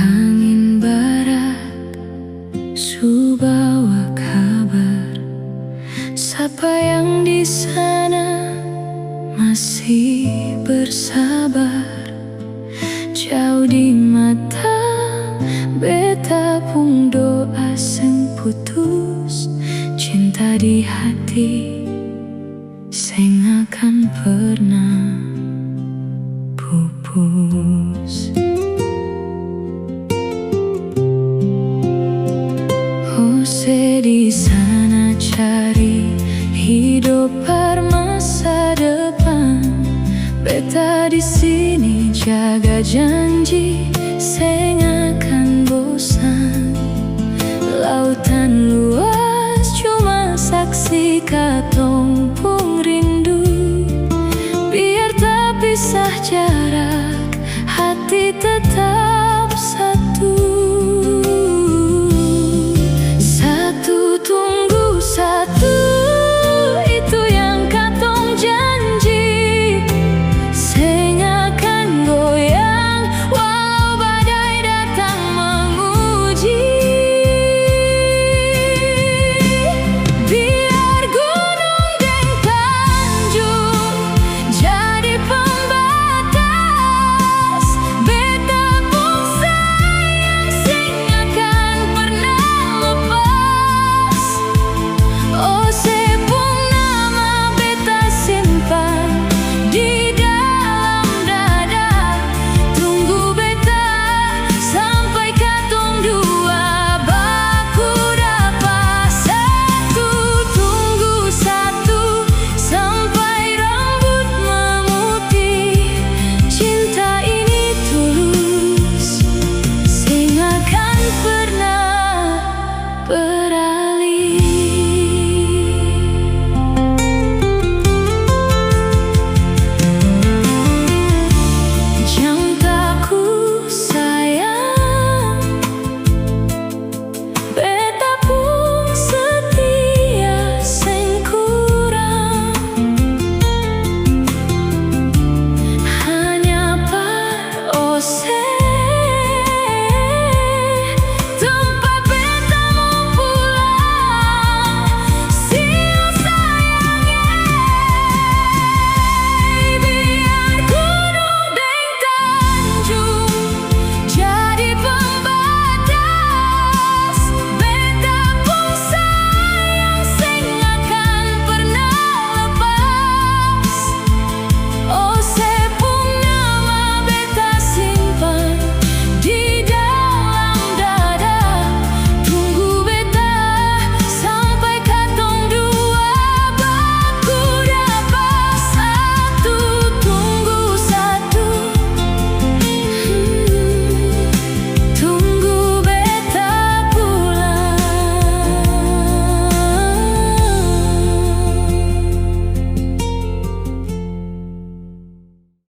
Angin barat su bawa kabar, siapa yang di sana masih bersabar. Jauh di mata beta pun doa seng putus, cinta di hati seng akan pernah pupus. Jose di sana cari hidup bermasa depan, beta di sini jaga janji seng akan bosan. Lautan luas cuma saksi katong pung rindu, biar tak pisah jarak, hati tetap satu.